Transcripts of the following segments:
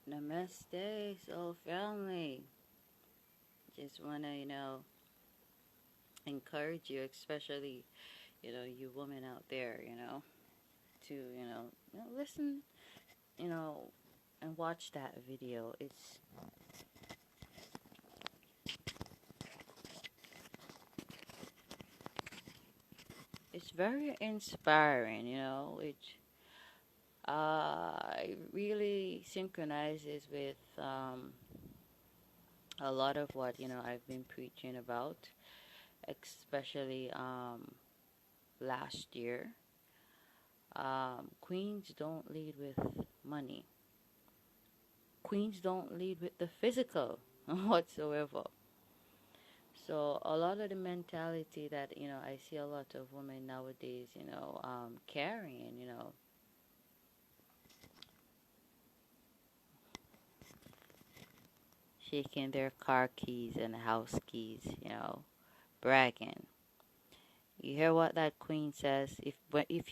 Namaste, soul family. Just want to, encourage you, especially, you women out there, to, listen, you know, and watch that video. It's very inspiring, it really synchronizes with a lot of what, I've been preaching about, especially last year. Queens don't lead with money. Queens don't lead with the physical whatsoever. So a lot of the mentality that I see a lot of women nowadays, carrying, shaking their car keys and house keys, bragging. You hear what that queen says? If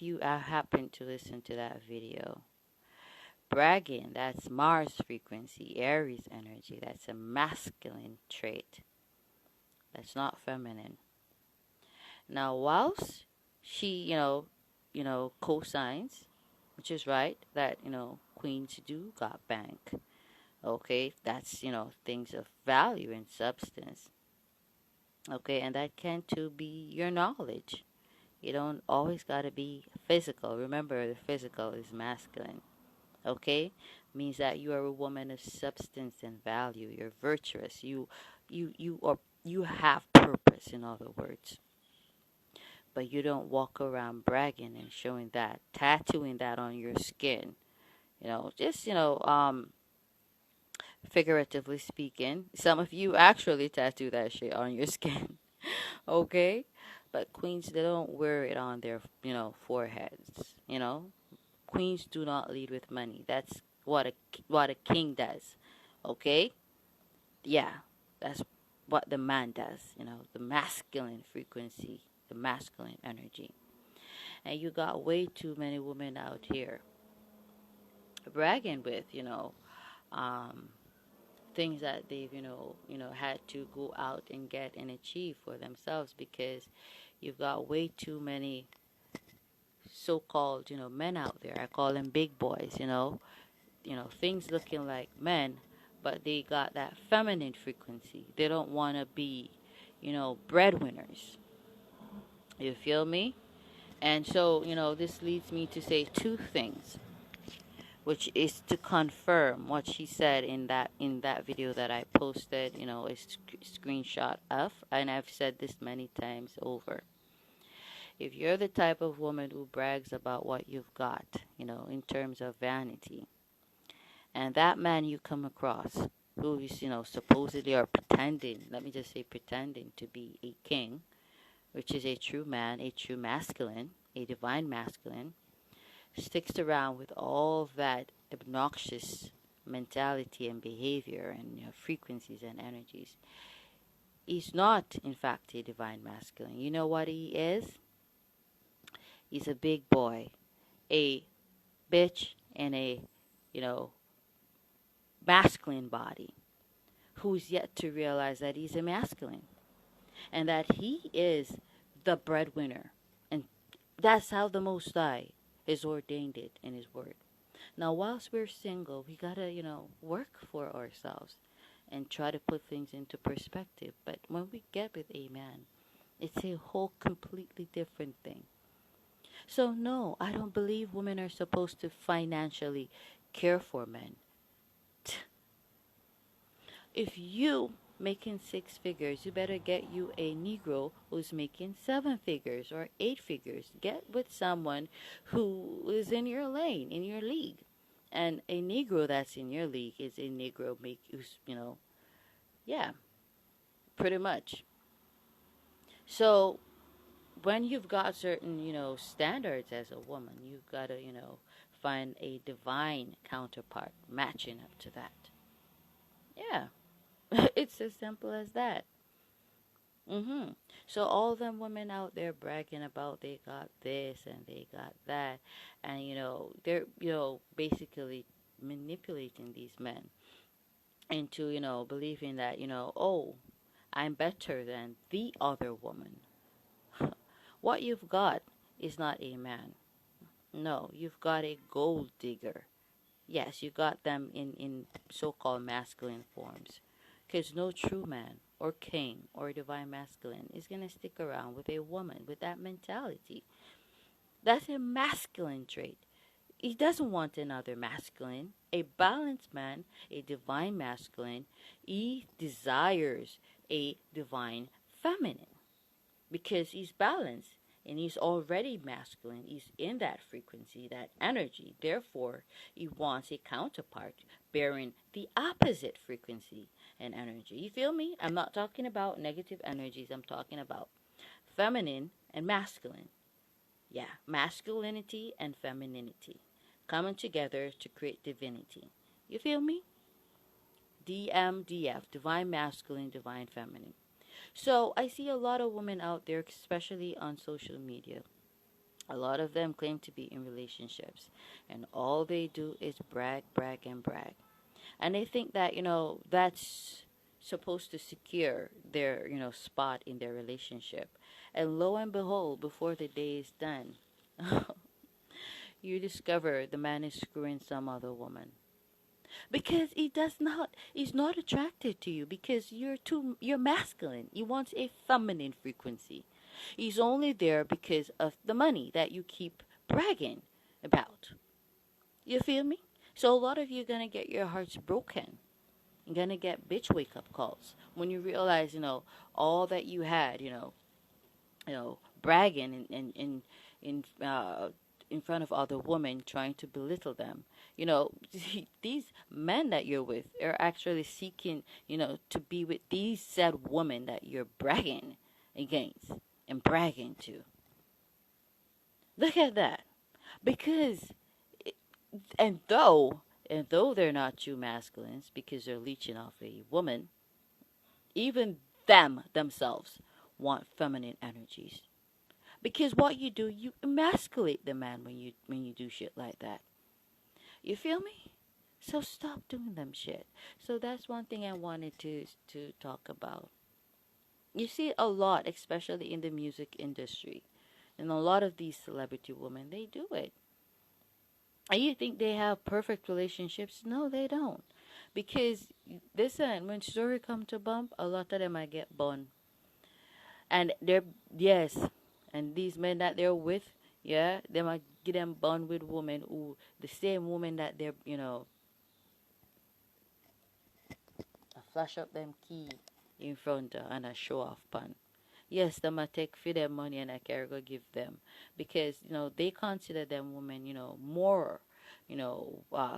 you happen to listen to that video, bragging, that's Mars frequency, Aries energy. That's a masculine trait. That's not feminine. Now, whilst she, co-signs, which is right, that, queens do got bank. Okay, that's, things of value and substance. Okay, and that can too be your knowledge. You don't always gotta be physical. Remember, the physical is masculine. Okay, means that you are a woman of substance and value. You're virtuous. You have purpose. In other words, but you don't walk around bragging and showing that, tattooing that on your skin. Just figuratively speaking, some of you actually tattoo that shit on your skin. Okay, but queens, they don't wear it on their foreheads. Queens do not lead with money. That's what a king does. Okay, yeah, that's what the man does. The masculine frequency, the masculine energy. And you got way too many women out here bragging with um, things that they've had to go out and get and achieve for themselves, because you've got way too many so-called men out there. I call them big boys. Things looking like men, but they got that feminine frequency. They don't want to be breadwinners. You feel me? And so this leads me to say two things, which is to confirm what she said in that video that I posted, a screenshot of, and I've said this many times over. If you're the type of woman who brags about what you've got, in terms of vanity, and that man you come across who is, supposedly or pretending, let me just say pretending to be a king, which is a true man, a true masculine, a divine masculine, sticks around with all that obnoxious mentality and behavior and frequencies and energies, he's not, in fact, a divine masculine. You know what he is? He's a big boy, a bitch in a, masculine body, who's yet to realize that he's a masculine and that he is the breadwinner. And that's how the Most High has ordained it in His Word. Now, whilst we're single, we gotta, work for ourselves and try to put things into perspective. But when we get with a man, it's a whole completely different thing. So, no, I don't believe women are supposed to financially care for men. If you making 6 figures, you better get you a Negro who's making 7 figures or 8 figures. Get with someone who is in your lane, in your league. And a Negro that's in your league is a Negro who's, yeah, pretty much. So when you've got certain, standards as a woman, you've got to, find a divine counterpart matching up to that. Yeah. It's as simple as that. So all them women out there bragging about they got this and they got that, and they're basically manipulating these men into, believing that, oh, I'm better than the other woman. What you've got is not a man. No, you've got a gold digger. Yes, you got them in so-called masculine forms. Because no true man or king or divine masculine is going to stick around with a woman with that mentality. That's a masculine trait. He doesn't want another masculine. A balanced man, a divine masculine, he desires a divine feminine because he's balanced and he's already masculine. He's in that frequency, that energy. Therefore, he wants a counterpart bearing the opposite frequency and energy. You feel me? I'm not talking about negative energies. I'm talking about feminine and masculine. Yeah, masculinity and femininity coming together to create divinity. You feel me? DMDF, divine masculine, divine feminine. So I see a lot of women out there, especially on social media. A lot of them claim to be in relationships, and all they do is brag, brag, and brag. And they think that, that's supposed to secure their, spot in their relationship. And lo and behold, before the day is done, you discover the man is screwing some other woman because he's not attracted to you because you're masculine. He wants a feminine frequency. He's only there because of the money that you keep bragging about. You feel me? So a lot of you are gonna get your hearts broken. You're gonna get bitch wake up calls when you realize, all that you had, bragging in front of other women, trying to belittle them. These men that you're with are actually seeking, to be with these said women that you're bragging against and bragging to. Look at that. Because, and though they're not true masculines because they're leeching off a woman, even them themselves want feminine energies. Because what you do, you emasculate the man when you do shit like that. You feel me? So stop doing them shit. So that's one thing I wanted to talk about. You see it a lot, especially in the music industry. And a lot of these celebrity women, they do it. And you think they have perfect relationships? No, they don't. Because, listen, when story come to bump, a lot of them might get burned. And yes, and these men that they're with, yeah, they might get them bond with women who, the same woman that they're, flash up them key in front of and a show off pan. Yes, them a take for their money and I can go give them because they consider them women more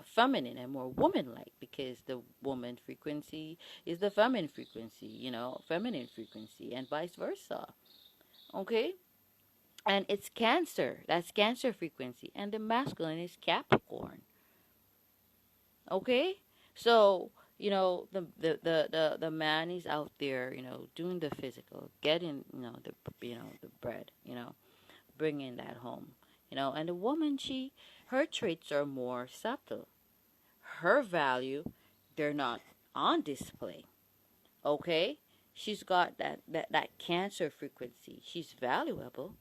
feminine and more woman-like because the woman frequency is the feminine frequency, feminine frequency and vice versa. Okay, and it's Cancer. That's Cancer frequency, and the masculine is Capricorn. Okay, so the man is out there, doing the physical, getting the bread, bringing that home, and the woman, her traits are more subtle. Her value, they're not on display. Okay, she's got that Cancer frequency. She's valuable,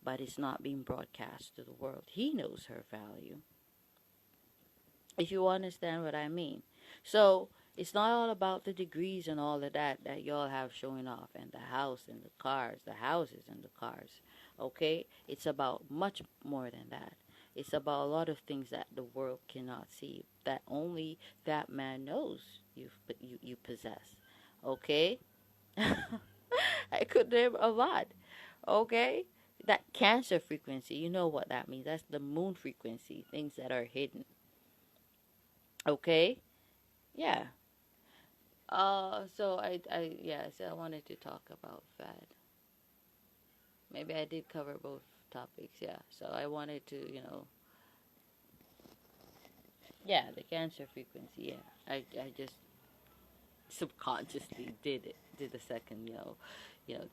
but it's not being broadcast to the world. He knows her value. If you understand what I mean. So it's not all about the degrees and all of that y'all have showing off and the house and the cars, the houses and the cars. Okay? It's about much more than that. It's about a lot of things that the world cannot see, that only that man knows you possess. Okay? I could name a lot. Okay? That Cancer frequency, you know what that means. That's the moon frequency, things that are hidden. Okay? Yeah. So so I wanted to talk about that. Maybe I did cover both topics, yeah. So I wanted to, yeah, the Cancer frequency, yeah. I just subconsciously did the second,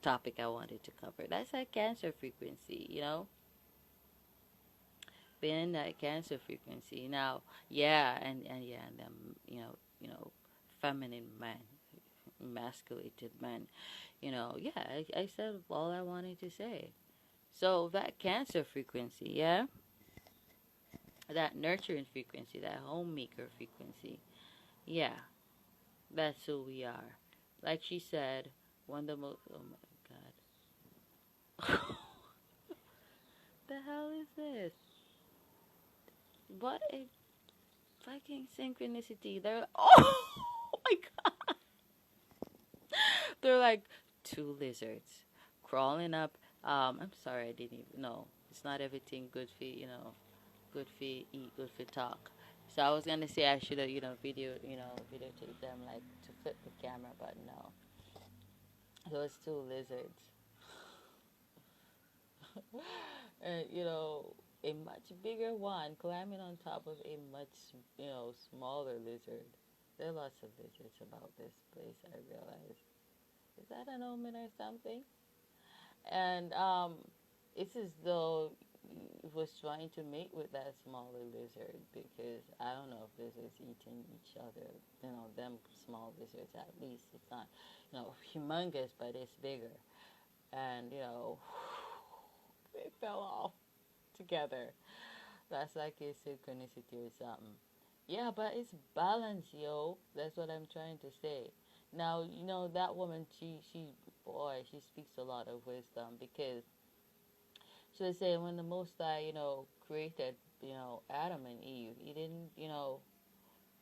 topic I wanted to cover. That's that Cancer frequency, being that Cancer frequency. Now, yeah, and yeah, and them, feminine men, emasculated men. Yeah, I said all I wanted to say. So that Cancer frequency, yeah, that nurturing frequency, that homemaker frequency, yeah, that's who we are. Like she said, one of the most. Oh my God, the hell is this? What a fucking synchronicity! They're oh my God, they're like two lizards crawling up. I'm sorry, I didn't even know. It's not everything good for good for eat, good for talk. So I was gonna say I should have video to them like to flip the camera, but no. Those two lizards, and a much bigger one climbing on top of a much smaller lizard. There are lots of lizards about this place. I realize. Is that an omen or something? And it's as though it was trying to mate with that smaller lizard because I don't know if lizards eating each other. Them small lizards at least. It's not, humongous, but it's bigger. And they fell off together. That's like a synchronicity or something. Yeah, but it's balance, yo. That's what I'm trying to say. Now, that woman, boy, she speaks a lot of wisdom because she was saying when the Most High, created, Adam and Eve, he didn't,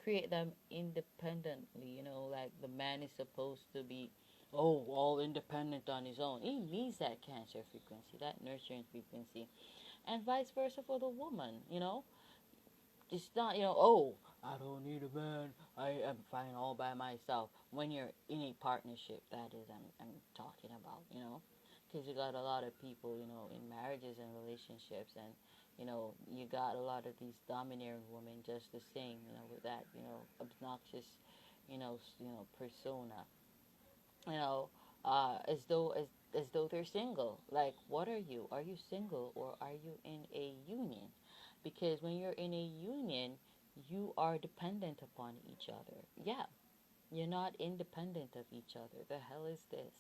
create them independently, like the man is supposed to be, all independent on his own. He needs that Cancer frequency, that nurturing frequency, and vice versa for the woman. It's not, I don't need a man. I am fine all by myself. When you're in a partnership, that is, I'm talking about. Because you got a lot of people, in marriages and relationships, and you got a lot of these domineering women just the same, with that, obnoxious, persona, you know, as though they're single. Like, what are you? Are you single or are you in a union? Because when you're in a union, you are dependent upon each other. Yeah, you're not independent of each other. The hell is this?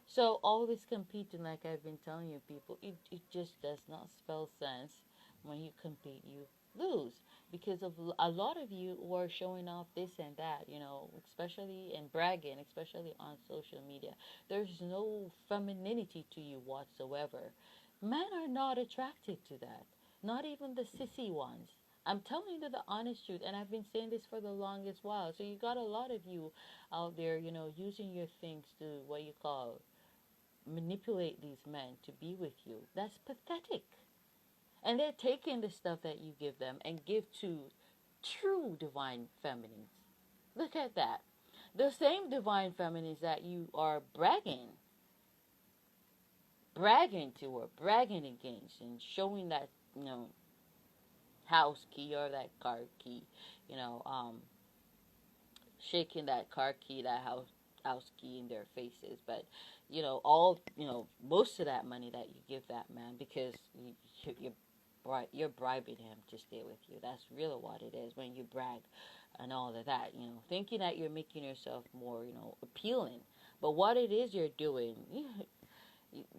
So all this competing, like I've been telling you people, it just does not spell sense. When you compete, you lose because of a lot of you who are showing off this and that, especially and bragging, especially on social media. There's no femininity to you whatsoever. Men are not attracted to that. Not even the sissy ones. I'm telling you the honest truth, and I've been saying this for the longest while. So you got a lot of you out there, using your things to what you call manipulate these men to be with you. That's pathetic. And they're taking the stuff that you give them and give to true divine feminines. Look at that. The same divine feminines that you are bragging to or bragging against and showing that, house key or that car key, you know, um, shaking that car key, that house key in their faces. But most of that money that you give that man because you're bribing him to stay with you. That's really what it is when you brag and all of that. Thinking that you're making yourself more appealing. But what it is you're doing,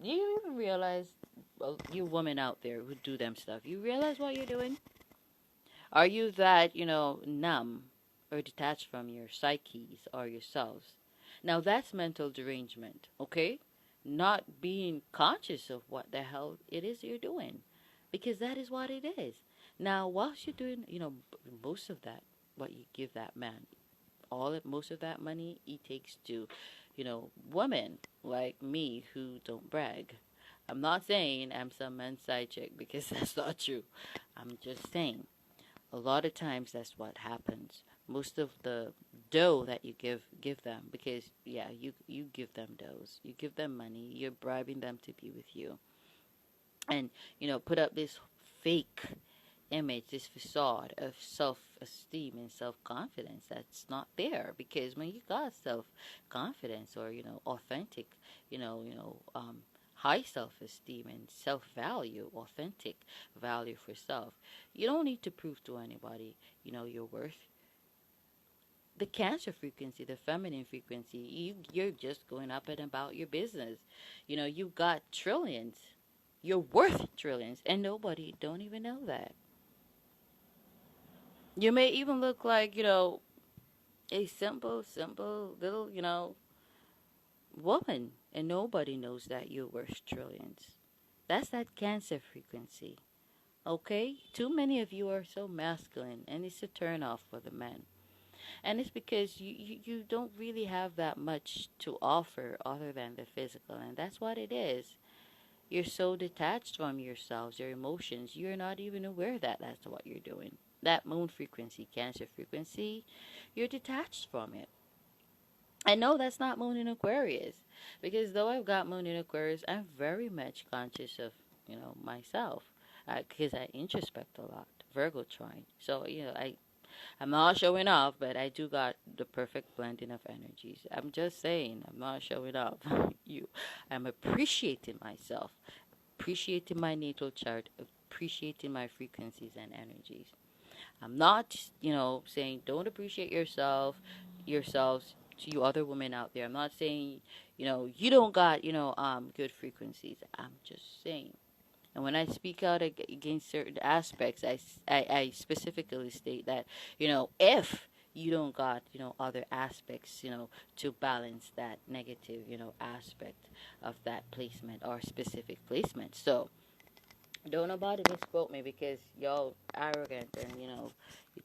you even realize, well, you women out there who do them stuff, you realize what you're doing? Are you that, numb or detached from your psyches or yourselves? Now that's mental derangement, okay? Not being conscious of what the hell it is you're doing. Because that is what it is. Now, whilst you're doing, most of that, what you give that man, most of that money he takes to, women like me who don't brag. I'm not saying I'm some man's side chick because that's not true. I'm just saying a lot of times that's what happens. Most of the dough that you give them, because yeah, you give them doughs, you give them money, you're bribing them to be with you, and put up this fake image, this facade of self-esteem and self-confidence that's not there. Because when you got self-confidence or authentic, you know, um, high self-esteem and self-value, authentic value for self. You don't need to prove to anybody, your worth. The Cancer frequency, the feminine frequency, you're just going up and about your business. You got trillions. You're worth trillions, and nobody don't even know that. You may even look like, a simple little, woman, and nobody knows that you're worth trillions. That's that Cancer frequency. Okay? Too many of you are so masculine, and it's a turn off for the men. And it's because you don't really have that much to offer other than the physical, and that's what it is. You're so detached from yourselves, your emotions, you're not even aware that that's what you're doing. That moon frequency, Cancer frequency, you're detached from it. I know that's not moon in Aquarius, because though I've got moon in Aquarius, I'm very much conscious of, myself, because I introspect a lot. Virgo trine. So, I'm not showing off, but I do got the perfect blending of energies. I'm just saying, I'm not showing off. I'm appreciating myself, appreciating my natal chart, appreciating my frequencies and energies. I'm not, saying don't appreciate yourselves to you other women out there. I'm not saying, you don't got, good frequencies. I'm just saying. And when I speak out against certain aspects, I specifically state that, if you don't got, other aspects, to balance that negative, aspect of that placement or specific placement. So, don't nobody misquote me, because y'all arrogant, and you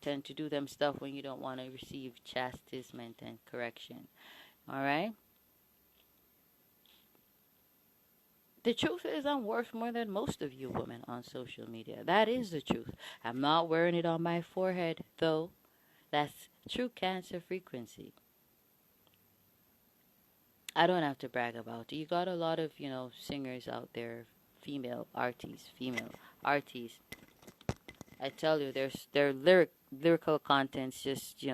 tend to do them stuff when you don't want to receive chastisement and correction. All right. The truth is, I'm worth more than most of you women on social media. That is the truth. I'm not wearing it on my forehead, though. That's true Cancer frequency. I don't have to brag about it. You got a lot of, singers out there, female artists. I tell you, their lyrical contents just,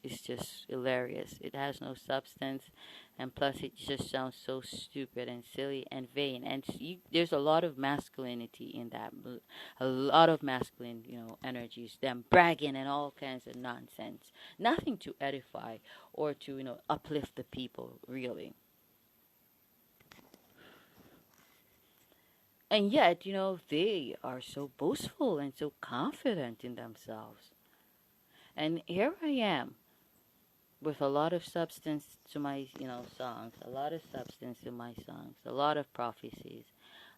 it's just hilarious. It has no substance, and plus it just sounds so stupid and silly and vain. And there's a lot of masculinity in that, a lot of masculine, energies, them bragging and all kinds of nonsense. Nothing to edify or to, uplift the people, really. And yet, they are so boastful and so confident in themselves. And here I am with a lot of substance to my, songs, a lot of substance in my songs, a lot of prophecies,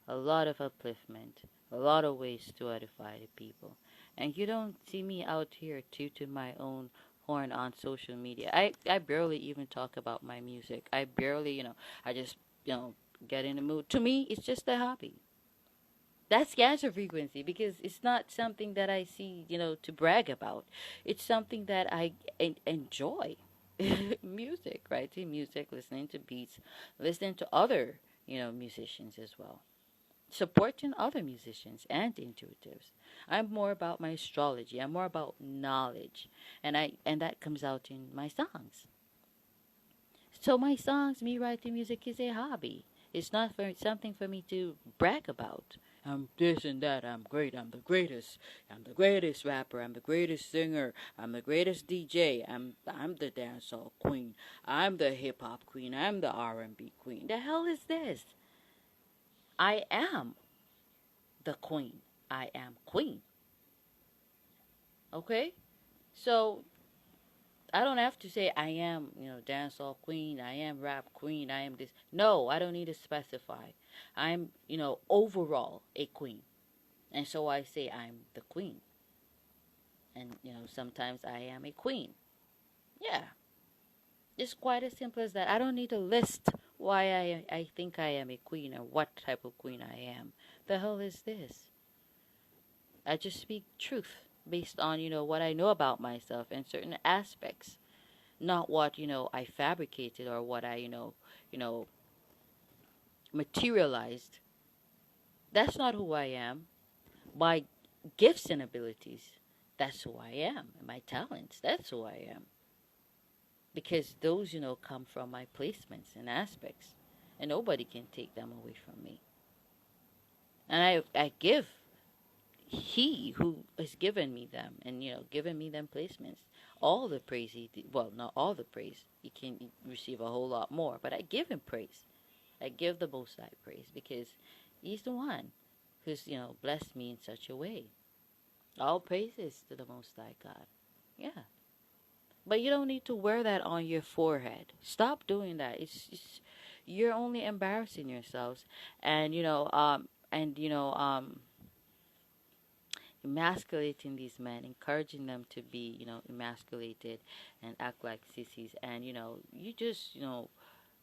a lot of upliftment, a lot of ways to edify the people. And you don't see me out here tooting my own horn on social media. I barely even talk about my music. I barely, I just, get in the mood. To me, it's just a hobby. That's Cancer frequency, because it's not something that I see, to brag about. It's something that I enjoy. Music, writing music, listening to beats, listening to other, musicians as well. Supporting other musicians and intuitives. I'm more about my astrology. I'm more about knowledge. And that comes out in my songs. So my songs, me writing music, is a hobby. It's not for something for me to brag about. I'm this and that. I'm great. I'm the greatest. I'm the greatest rapper. I'm the greatest singer. I'm the greatest DJ. I'm the dancehall queen. I'm the hip hop queen. I'm the R&B queen. The hell is this? I am the queen. I am queen. Okay? So I don't have to say I am, dancehall queen, I am rap queen, I am this. No, I don't need to specify. I'm, overall a queen. And so I say I'm the queen. And, sometimes I am a queen. Yeah. It's quite as simple as that. I don't need to list why I think I am a queen or what type of queen I am. The hell is this? I just speak truth based on, what I know about myself and certain aspects. Not what, I fabricated or what I, materialized. That's not who I am. My gifts and abilities, that's who I am. And my talents, that's who I am. Because those, come from my placements and aspects. And nobody can take them away from me. And I give he who has given me them, and given me them placements, all the praise well, not all the praise. He can receive a whole lot more, but I give him praise. I give the Most High praise because he's the one who's blessed me in such a way. All praises to the Most High God. Yeah. But you don't need to wear that on your forehead. Stop doing that. It's you're only embarrassing yourselves, and emasculating these men, encouraging them to be emasculated and act like sissies, and you just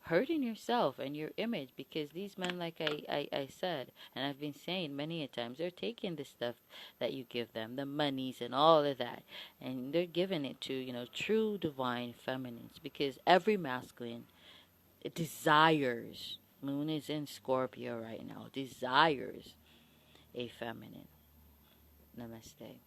hurting yourself and your image, because these men, like I said, and I've been saying many a times, they're taking the stuff that you give them, the monies and all of that, and they're giving it to true divine feminines, because every masculine desires, moon is in Scorpio right now, desires a feminine. Namaste.